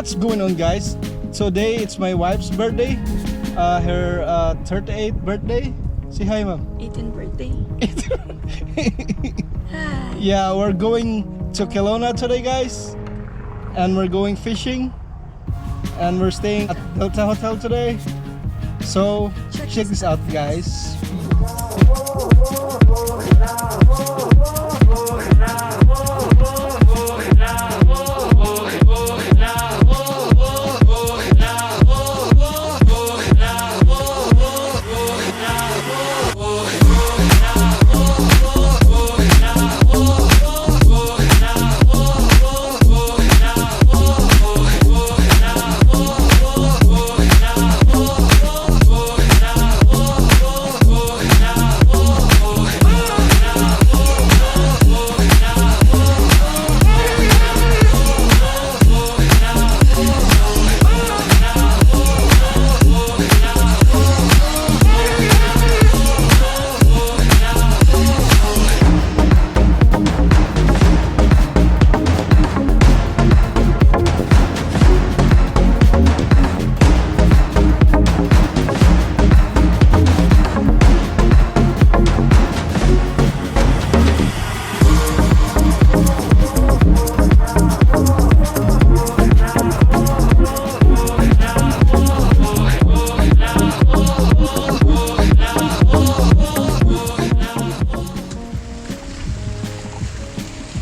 what's going on, guys? Today it's my wife's birthday, her 38th birthday. Say hi, ma'am. 18th birthday. Hi. Yeah, we're going to Kelowna today, guys, and we're going fishing, and we're staying at Delta Hotel today. So check this out, guys.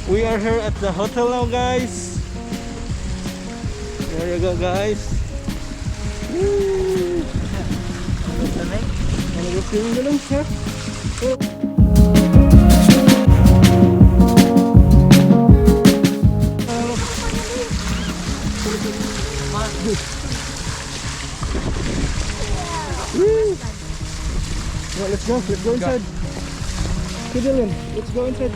We are here at the hotel now, guys. There you go, guys. Woo! Ano yung feeling nyo lang, sir? Well, let's go inside. Dylan, let's go inside.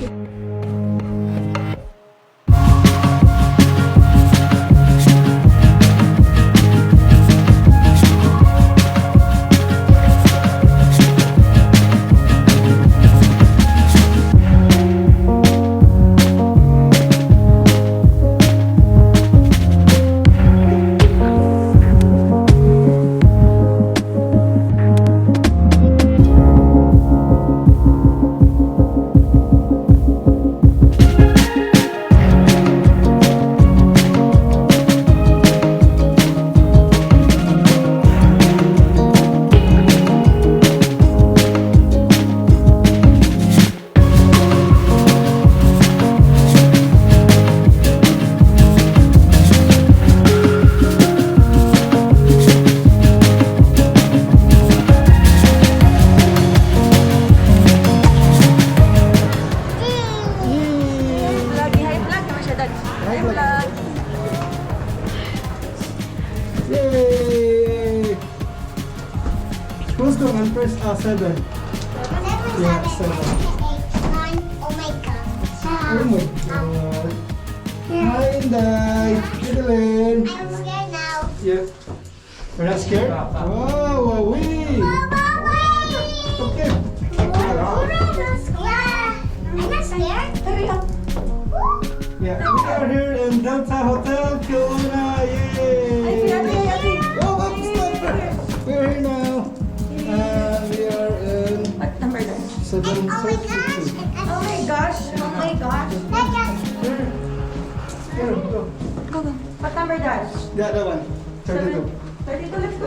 Yay! Who's the one first? 7. Yeah, 7. 9. Oh my god. Oh my god. Hi, Inday. Dylan. I'm scared now. Yeah. You're not scared? Wow, wee! Okay. I'm not scared. Hurry up. Yeah, we are here in Delta Hotel, Kelowna. Yay! Oh, stop! We're here now. We are in What number then? 762. Oh my gosh. Oh my gosh. Here, go. Go, go. What number dash? The other one. 32. 32, let's go.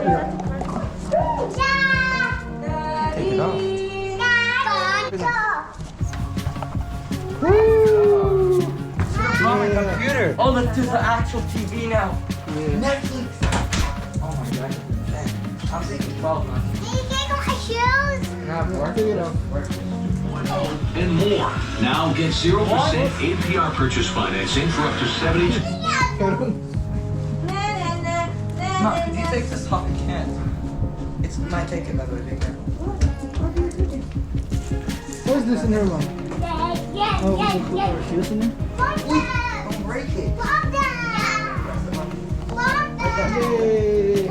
Woo! Oh, my computer! Oh, look, there's the actual TV now. Yeah. Netflix! Oh my god. I'm thinking 12 months. Hey, take off my shoes. Take it off. And more. Now get 0% APR purchase financing for up to 70. Mom, could you take this off? I can't. It's my ticket, by the way. Take care. What's this in her, mom? Yeah, Oh, we can put our shoes in there? Don't break it. Yay!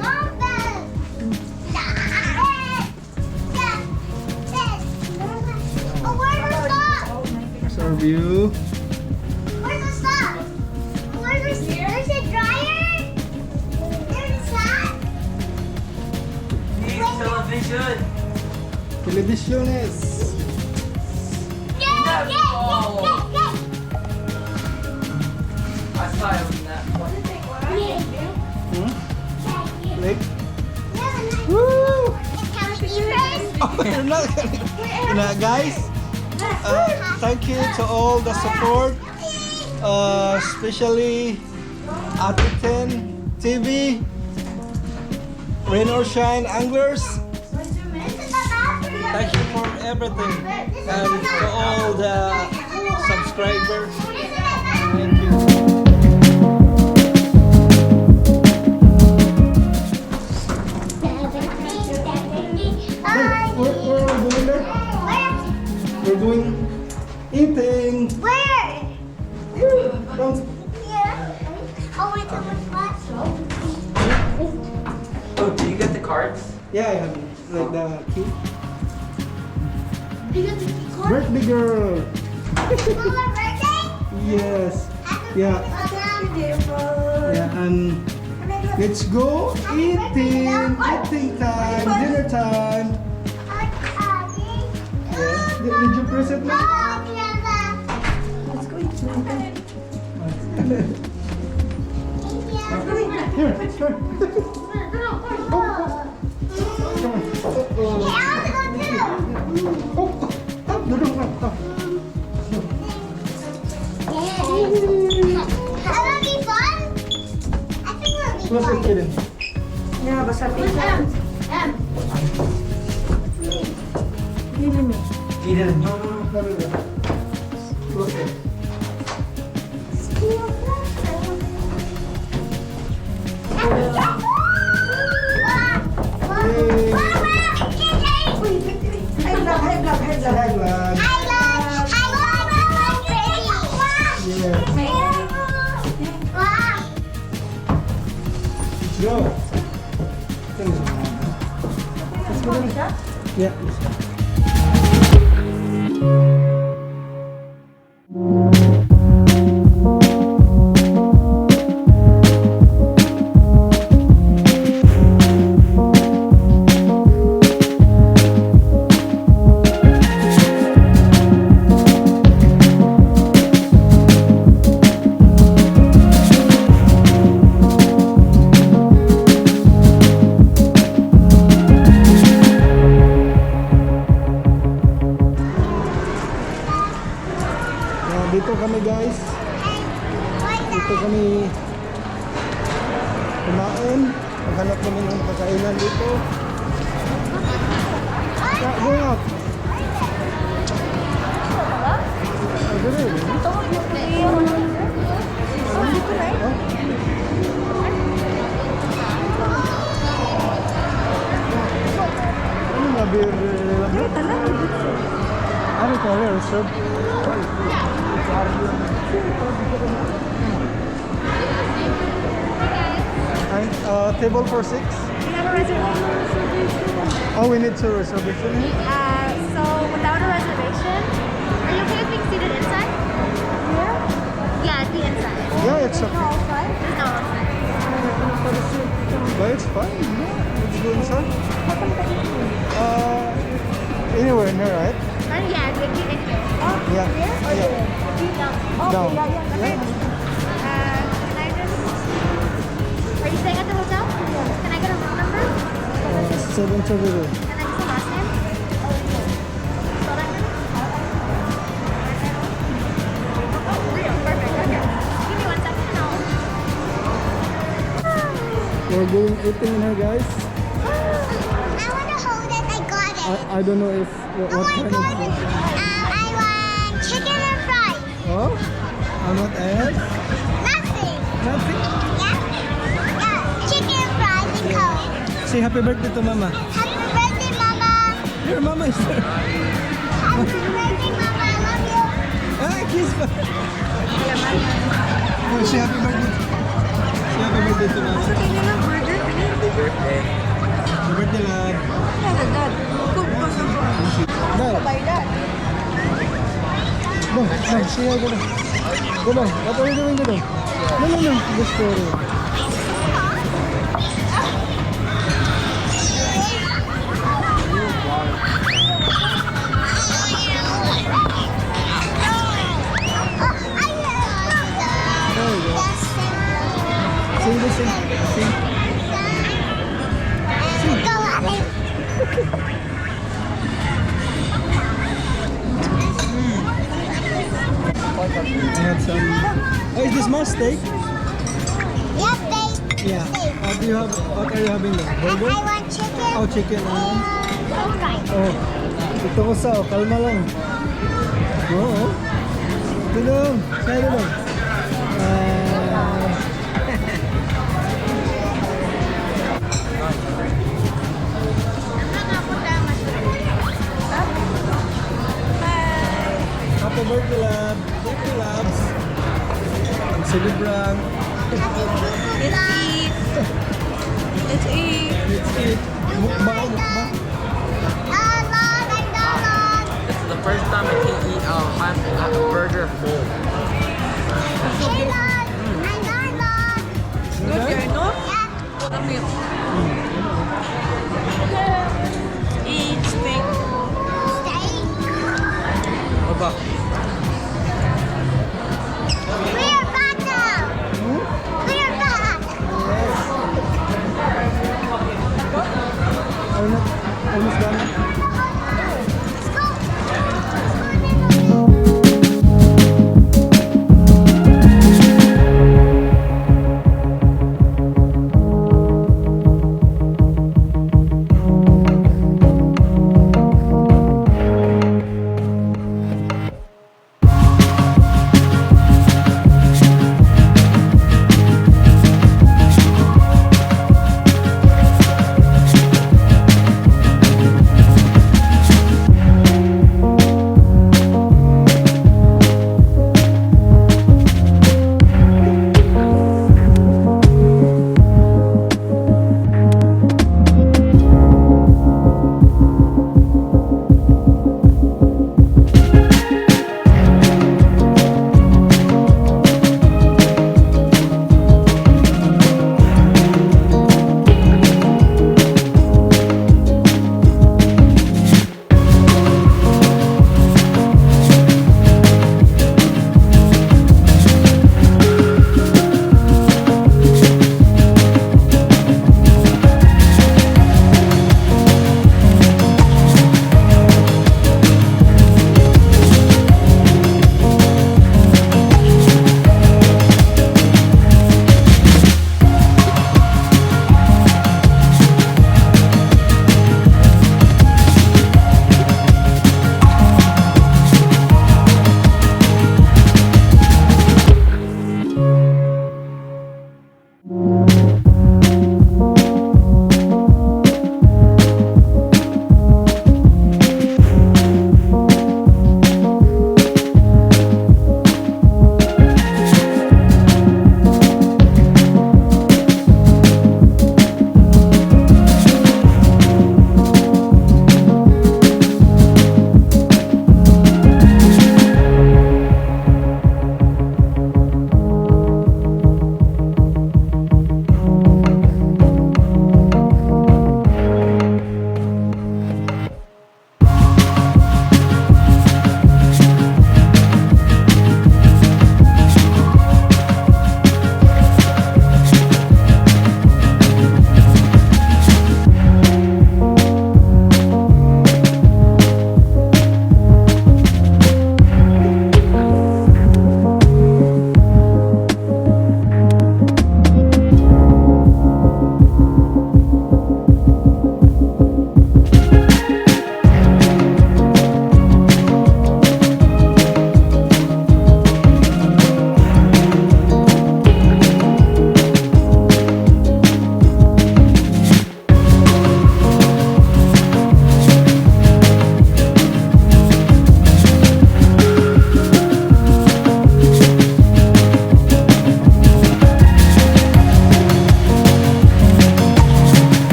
Oh, where's the stop? Here's our view. Where's the stop? Where's the dryer? good. Televisiones. I saw it in that one. Like, woo! Oh, you're not gonna, guys. Thank you to all the support, especially Ate10 TV, Rain or Shine Anglers. Thank you for everything, and to all the subscribers. Thank you. Where are we going there? We're going eating. Where? Come. Yeah. Oh, wait, that was last. Oh, do you get the cards? Yeah, I have like the key. You got the key card? Birthday girl. Mama, birthday? Yes. Yeah. Yeah, and let's go eating. Eating time. Dinner time. Yeah. Did you press it now? Here, come on. Come on. Close it, Kaden. Yeah, basta pizza. Eden, no. No. Close it. High blood. Yes. Let's go. Let's go. Yeah. Let's go. Dito kami guys. Dito kami kumain. Maghanap kami ng kakainan dito. Yeah, go out. Ano nga beer? Ano ito? Reserve? Table for 6. We have a reservation. Oh, we need to reservation. So without a reservation, are you okay with being seated inside? Yeah, the inside. Yeah, it's okay. Outside? There's no outside. But it's fine. Yeah, let's go inside. Anywhere in here, right? Yeah, the key in here. Yeah. Yeah. Down. Can I just... Are you staying at the hotel? Can I get a room number? 732. And then just the last name? Spell that for me? Real, perfect, okay. Give me 1 second and I'll... We're going eating in here, guys. I want to hold it. I got it. I don't know if what kind of food. I want chicken and fries. Oh, and what else? Nothing. Nothing. Yeah, chicken and fries and Coke. Say happy birthday to Mama. Happy birthday, Mama. Your Mama is there. Happy birthday, Mama. I love you. Ah, kiss pa. Oh, say happy birthday. Say happy birthday to Mama. Happy birthday. Happy birthday, love. Dad. No, say hi, go down. Go down. What are you doing, go down? No. This story. see. See? Go on it. I have some. Oh, is this more steak? Yep, steak. Yeah. What do you have? What are you having there? I Burger? want chicken. Oh, chicken. Alright. Oh, ito ko sa. Kalma lang. Oo. Ito lang. Kaya lang. Happy birthday, lab. Thank you, labs. Ang celebrant. Let's eat. Let's eat. Let's eat. Mukbang, mukbang. This is the first time I can eat a burger full. Good, you're no? Come here. Eat steak. Baba. Almost done.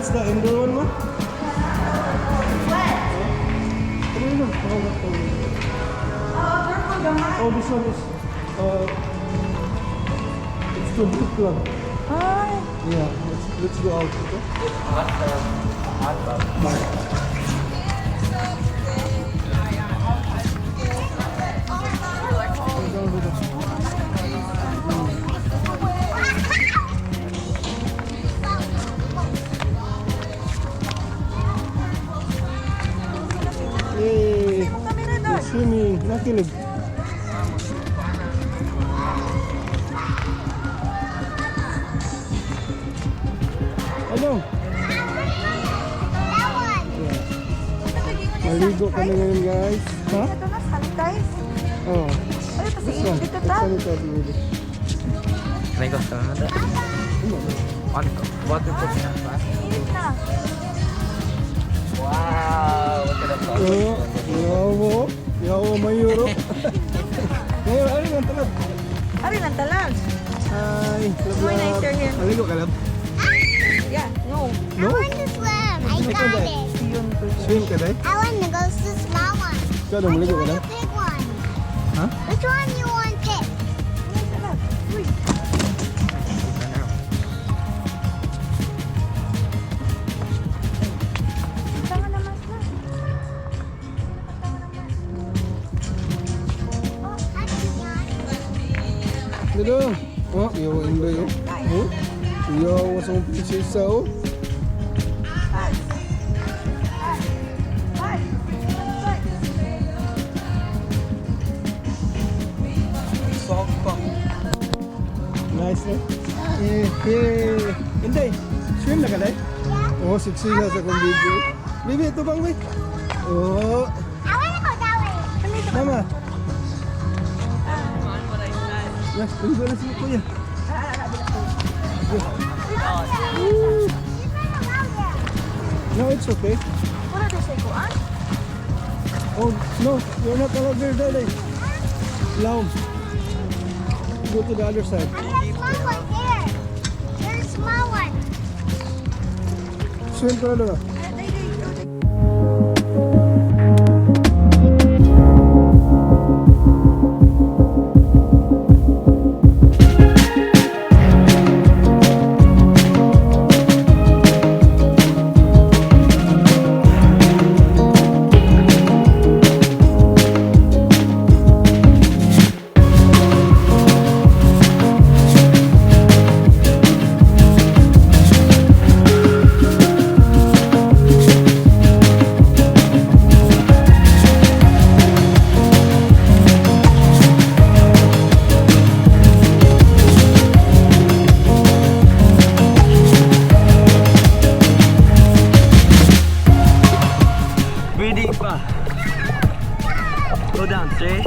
that's the indoor one, ma? Oh, this one is it's too big lang. Yeah, let's go out, okay? Yay! You're swimming, nakilig. Ano? Maligo kami ngayon, guys. Ha? Ito na, sanitize. Oh. Ano ito si This one. Dito This ta? one is really. Can I go swim with it? Waterproof snapback. Init na. Wow, look at that. Oh, yawo mayuro. Ngayon, ano yung talab? Ari ng talag. Hi, Muy nicer here. Maligo ka lang? Yeah, no. I want to swim. I got it. Swim ka dahil? I want to go to the small one. Ikaw na, maligo ka The lang? big one. Ha? Which one you want to pick? Tama naman na. Dito. Oh, yawo yung bayo. Oh, yawo sa mong pisisa, oh. Nice, eh? Hindi, swim na ka dahil? Oh, siksiga sa kong video. Bibi, ito bang way? Oh, I want to go that way. mama. Yes, ligo na si kuya. No, it's okay. Wala din sa ikuan? Oh, no, you're not allowed there, Daddy. Laum. Go to the other side. I have small one there. There's a small one. Swim ka na. Breathing pa. Go down, 3.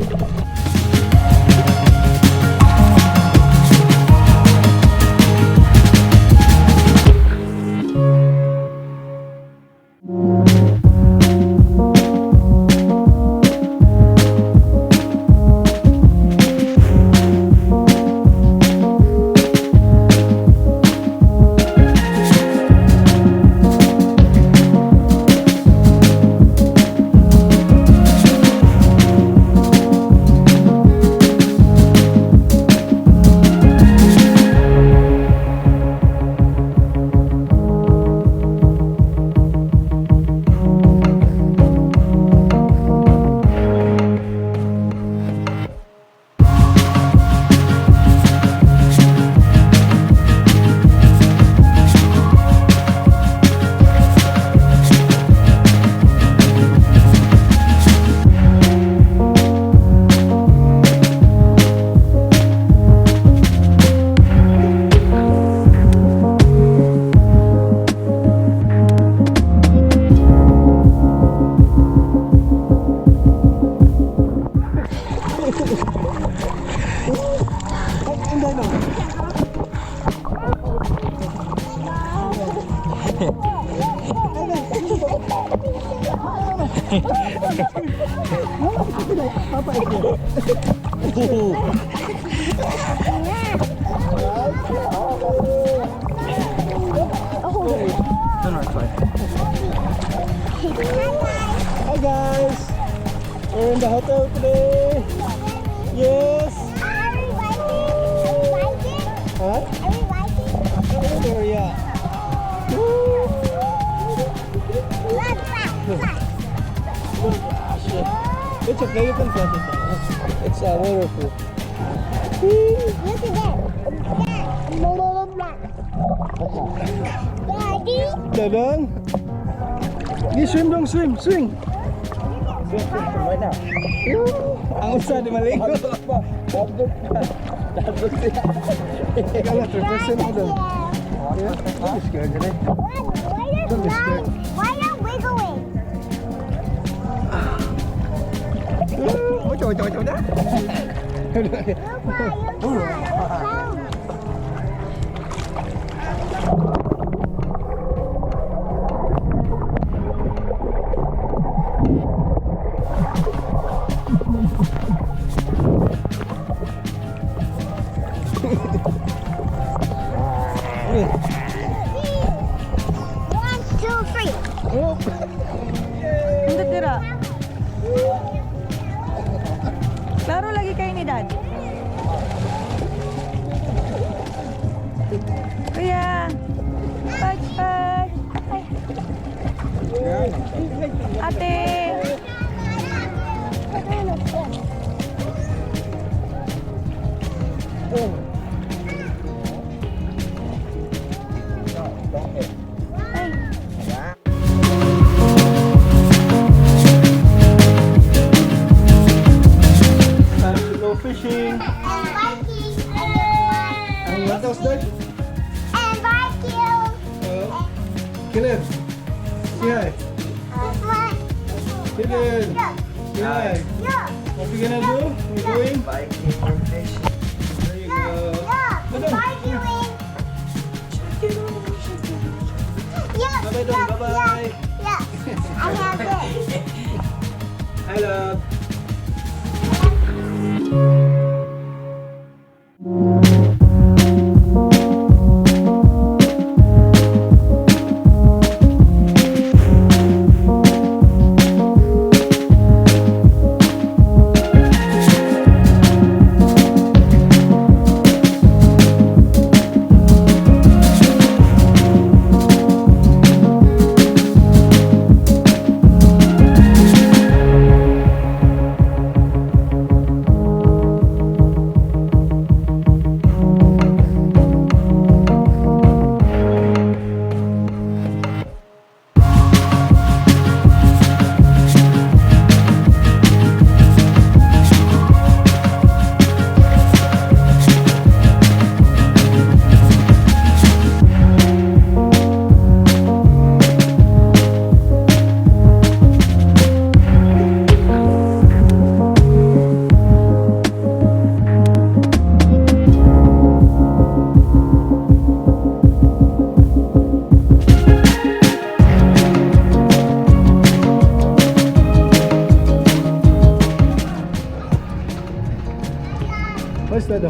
in the hotel today. Yes. Are we biking? Huh? Are we biking? Over there, yeah. Look, look. It's okay, you can flash it down. It's waterproof. Look at that. Daddy? Dadang. You swim dong, swim. Swim right now. Ang usa di maligo. Kala represent mo daw. Yeah, don't be scared, Jane. Don't be scared. Why not wiggling? Ocho na. One, two, three. Hindi tira. Klaro lagi kayo ni Dad. Kuya. Pag. Ate. Time to go fishing. And biking. And what else, Dad? And biking. Caleb. Say hi. Caleb. Say hi. Yeah. What you gonna do? We're going? Biking or fishing. There you go. Biking. Yeah. Bye-bye, Dad. Bye-bye. Yeah. I have it. Hi, love. What's that?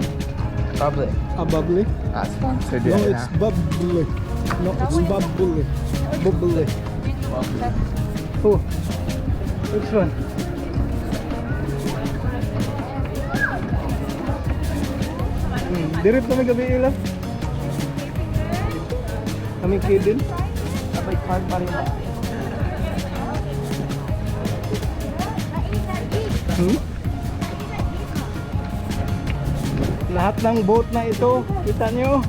Probably. A bubbly? Not sponsored No, yet. it's bubbly. No, it's bubbly. Bubbly. Oh, which one? Direct na may gabi ilang? Kami kidin? May card pa rin. Lahat ng boat na ito, kita nyo?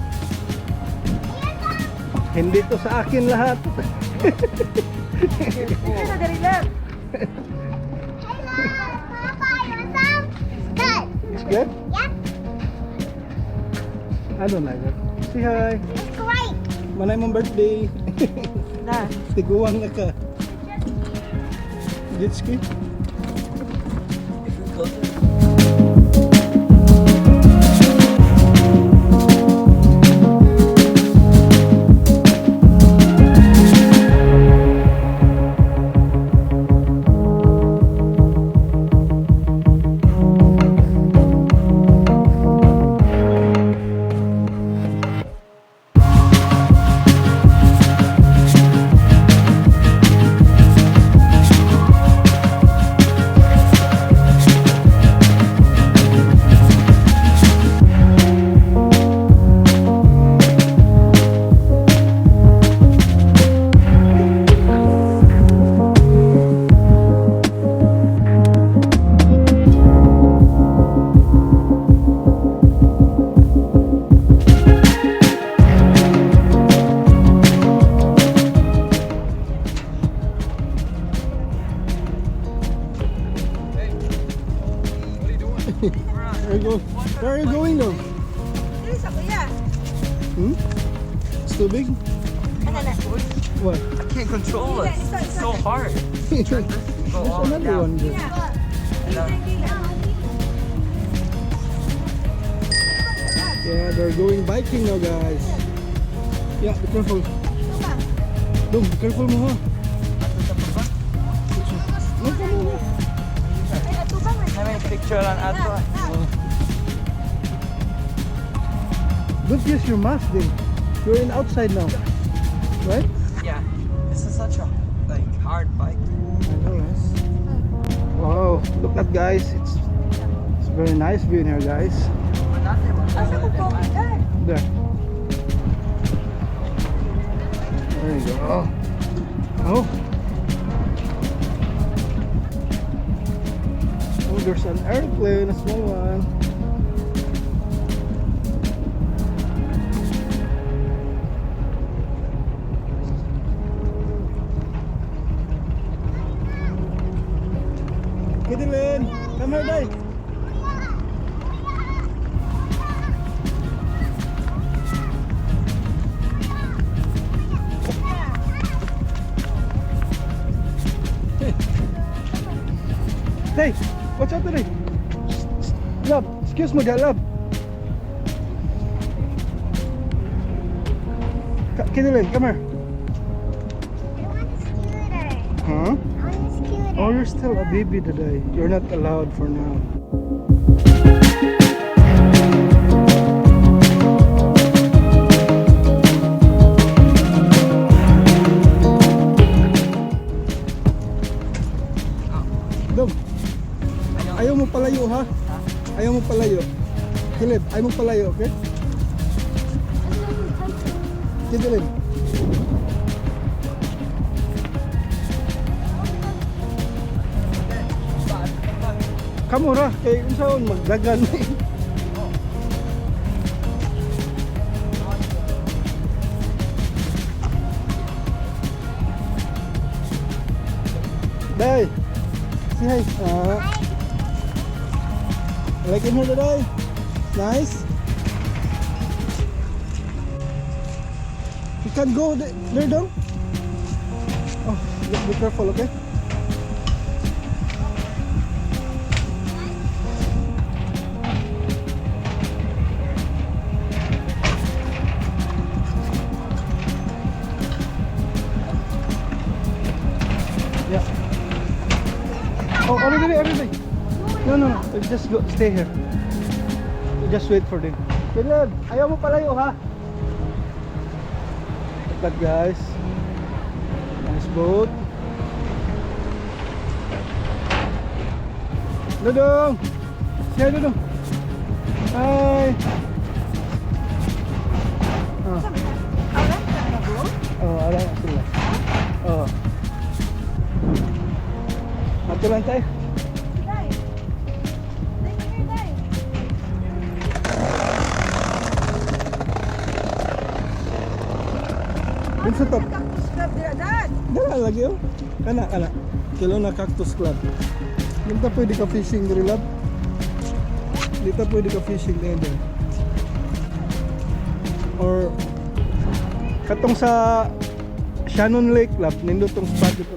Hindi to sa akin lahat. Ito na dari lang. Papa, you want some? Good. It's good? Yeah. I don't like it. Say hi. It's great. Manay mong birthday. Na. Tiguang na ka. Jet ski? too big? What? I can't control it. It's so hard. There's Go all another down. one there. Yeah, they're going biking now, guys. Yeah, be careful. Dum, be careful mo ha. No, no, no, no. May picture lang ato. Don't use your mask then. You're in outside now, right? Yeah. This is such a hard bike. I know, yes. Wow, look at guys. It's very nice view in here, guys. There. There you go. Oh. Oh, there's an airplane, a small one. Kidilin, come here, Dave. Hey, what's up today? Love, excuse me, dear love. Kidilin, come here. I want a scooter. Huh? I want a scooter. Oh, you're still a baby today. You're not allowed for now. Dom, ayaw mo palayo ha? Ayaw mo palayo. Kilid, ayaw mo palayo, okay? Kidilin. Kamura, kay kung saan magdagan. Day, say hi. Like in here today? Nice. You can go there, Dom. Oh, be careful, okay? Oh, everybody. No. Just go, stay here. Just wait for them. Caleb, ayaw mo palayo ha. Look at guys. Nice boat. Dudong. Say hi, Dudong. Hi. Oh, ala sila. Oh. Ato lang tayo. Sa top. Cactus Club dira, Dad. Dala lagi oh. Kana. Kilo na Cactus Club. Dito pwede ka fishing diri lab. Dito pwede ka fishing dito. Or katong sa Shannon Lake Club, nindot tong spot dito.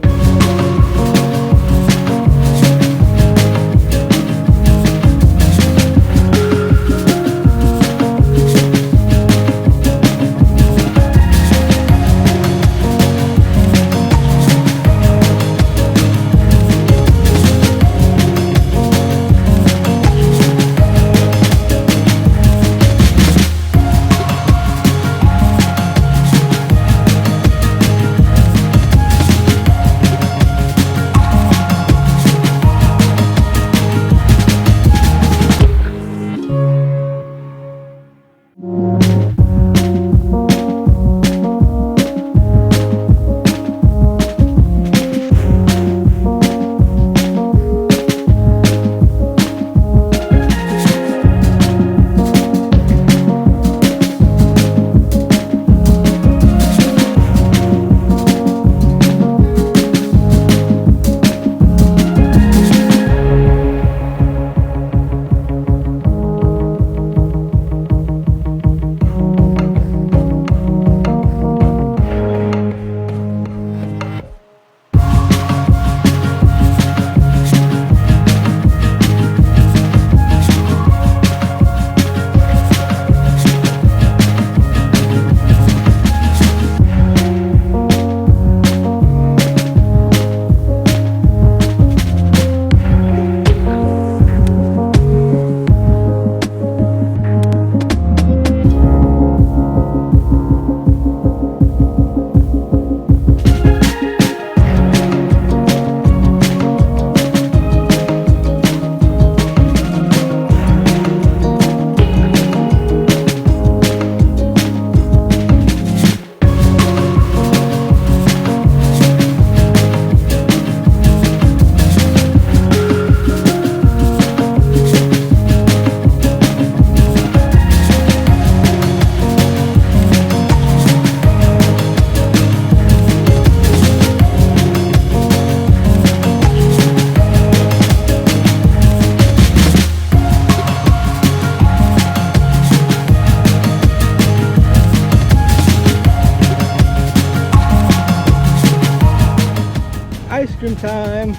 cream time.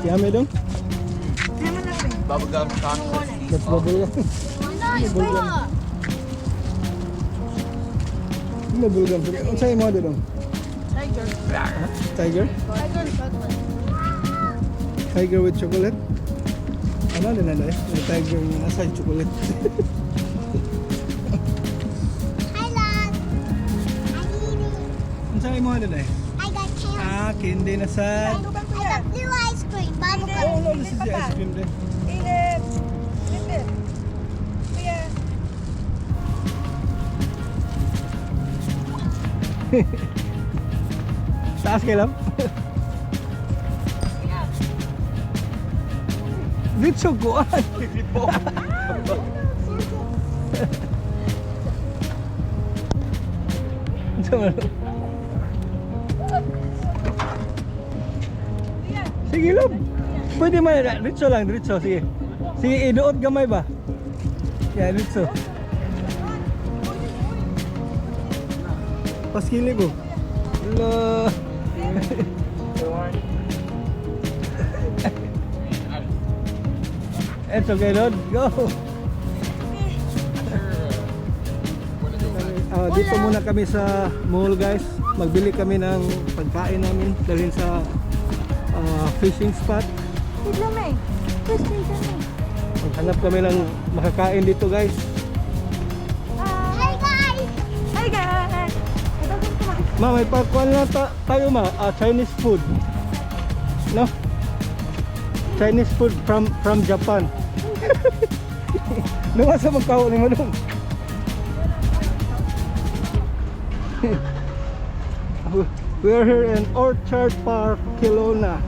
Yummy dong. Bubblegum chocolate. That's bubblegum. Nice, Bubblegum. Bubblegum. Ano sa'yo mo dong? Tiger. Tiger? Tiger chocolate. Tiger with chocolate? Ano din na yung tiger yung nasa chocolate? Hi, love. I'm eating. Ano sa'yo mo dong? I got candy. Candy na sa... I got blue ice cream. Bubblegum. Oh no, this is the ice cream din. Inip. Inip. Kuya. Taas kayo lang? Dito ko ay. Sige lang. Pwede man na. Dito lang, dito. Sige. Sige, iduot gamay ba? Yeah, dito. Paskili ko. Hello. It's okay, Lord. Go. Dito muna kami sa mall, guys. Magbili kami ng pagkain namin dalhin sa fishing spot. Tignan mo eh. Fishing kami. Maghanap kami ng makakain dito, guys. Hi, guys. Hi guys. Ma, may pakuan na tayo ma, Chinese food. No? Chinese food from Japan. Nawa sa magkaho ni mo dun. We are here in Orchard Park, Kelowna.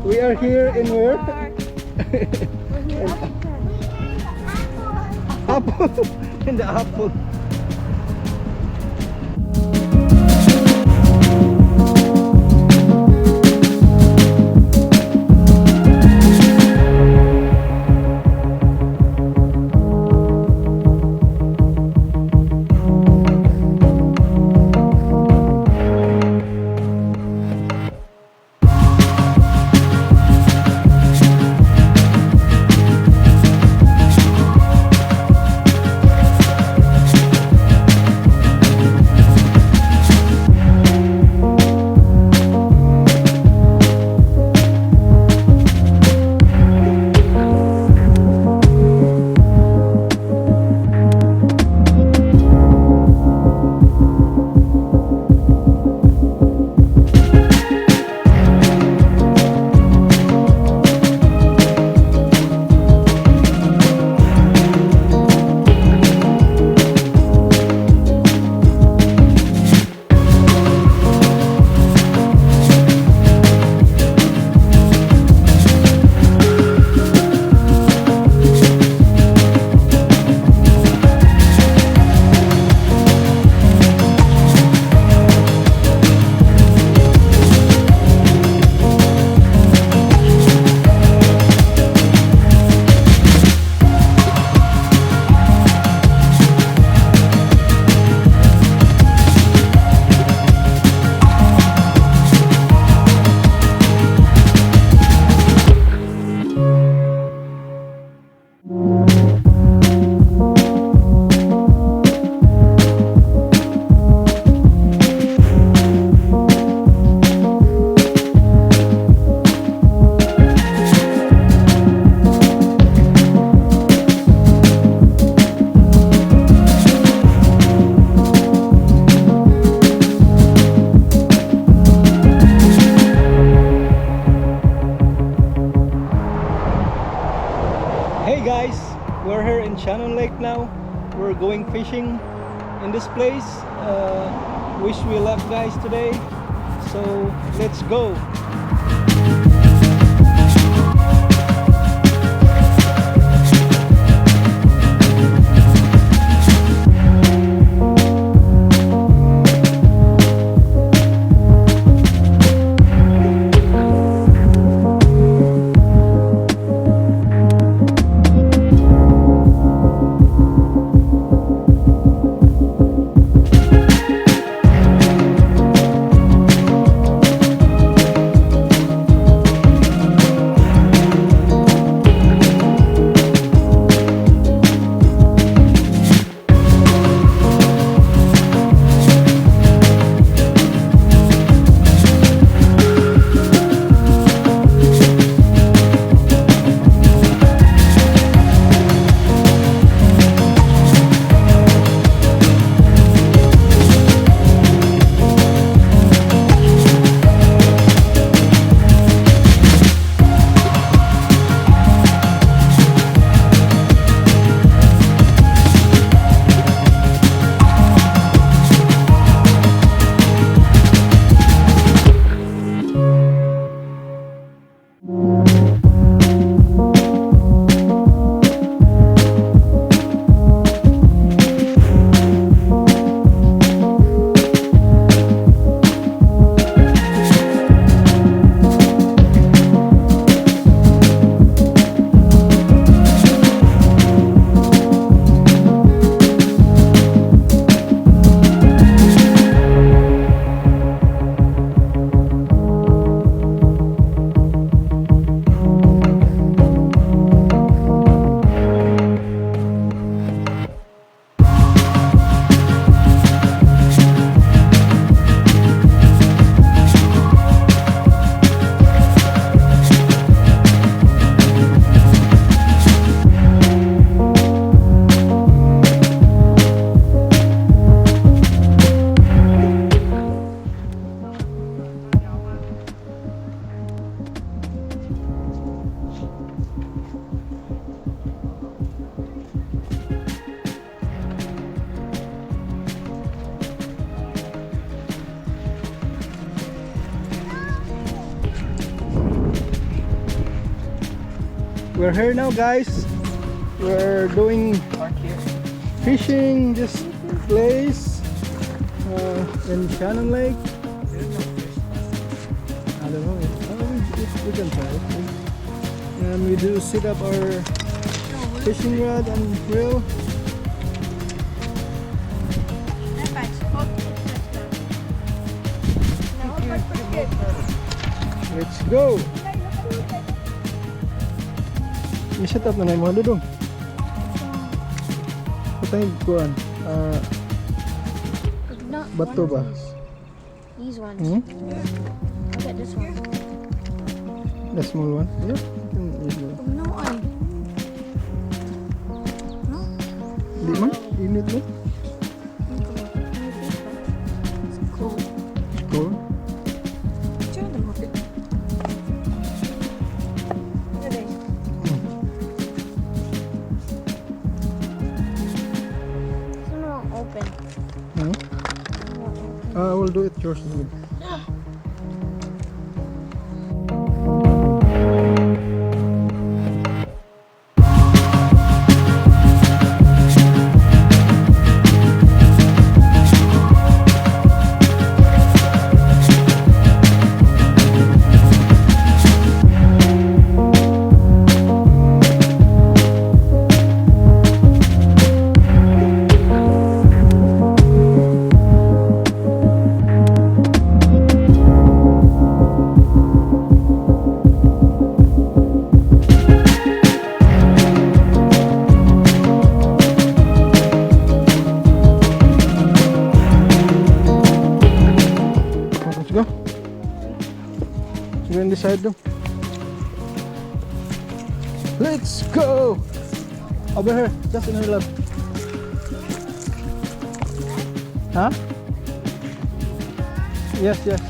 We are here in where? Apple. In the apple. Hey guys, we're here in Shannon Lake now. We're going fishing in this place. Wish we luck guys today. So let's go. We're here now, guys. We're doing fishing this place in Shannon Lake. I don't know. We can try it. And we do set up our fishing rod and reel. Let's go! I-set up na na yung mga dudong. Patay kuan. Bato ba? These ones. Hmm? Look at this one. The small one? Yeah. You can use that. No, Di man? Init mo? It's cool. Cool. Open. Hmm? I will do it yours. Let's go. Go in this side though. Let's go. Over here, just in her lap. Huh? Yes, yes.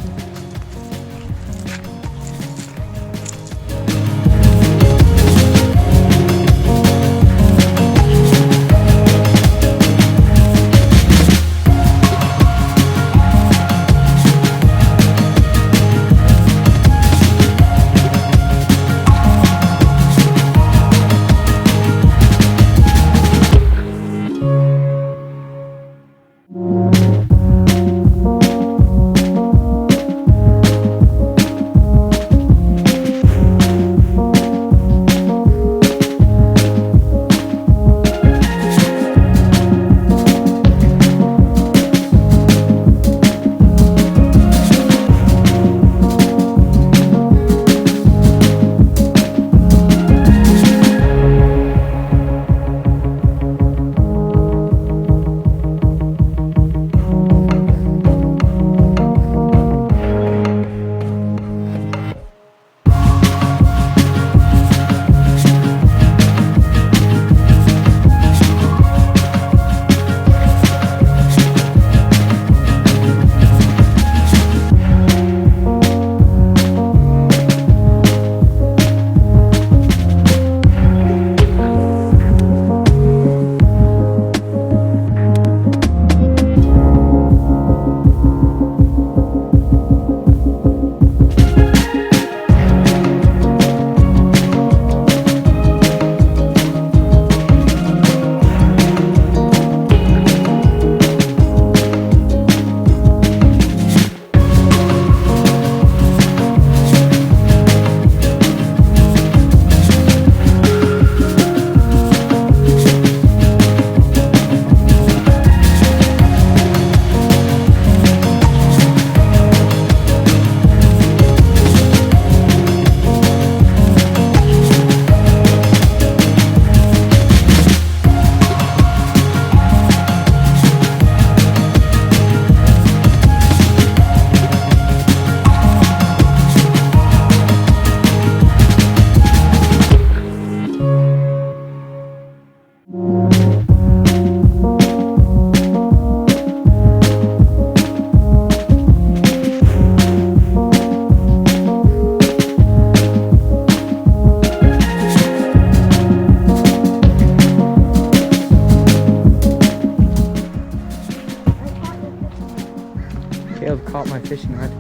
Caleb caught my fishing rod.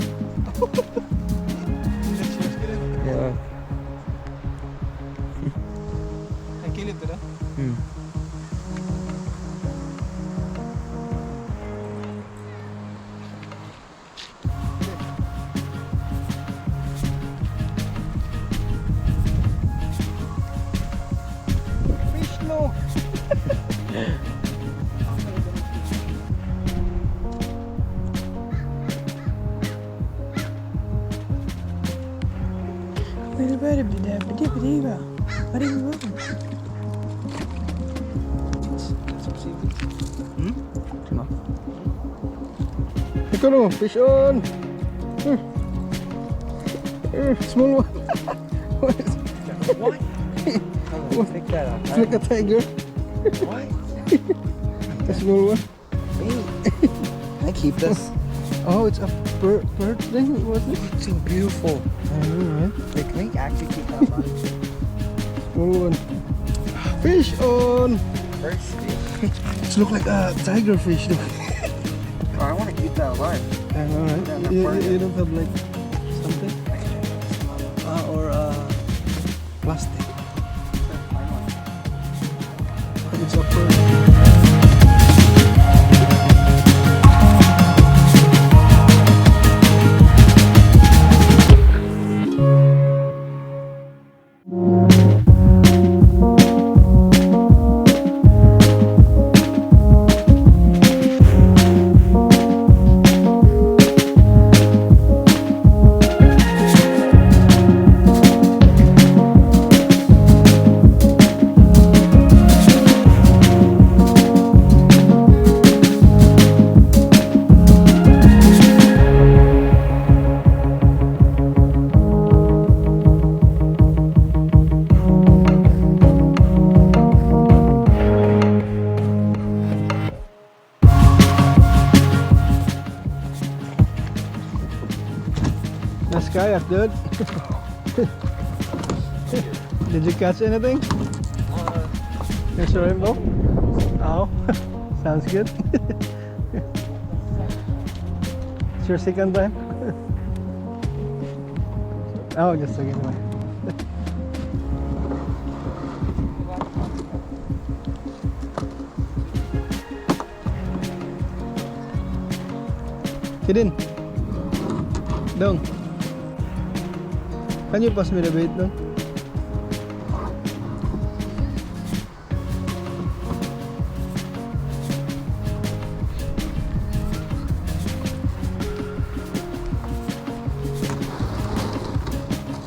Yeah. dito na. Fish no. Ito no, fish on. Small one. What? Take that off. It's like a tiger. What? A small one. Can I keep this? Oh, it's a bird thing, wasn't it? It's so beautiful. I know, right? Wait, can I actually keep that one? Small one. Fish on. First, It looks like a tiger fish though. oh, I want to keep that alive. I know, right? You don't have like something? Or plastic. It's a bird. Nice kayak, dude. Did you catch anything? There's a rainbow? Oh, sounds good. It's your second time? Oh, just a second one. Get in. Down. Can you pass me the bait, Don?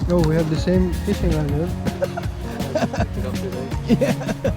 Oh, we have the same fishing rod, dude. Yeah.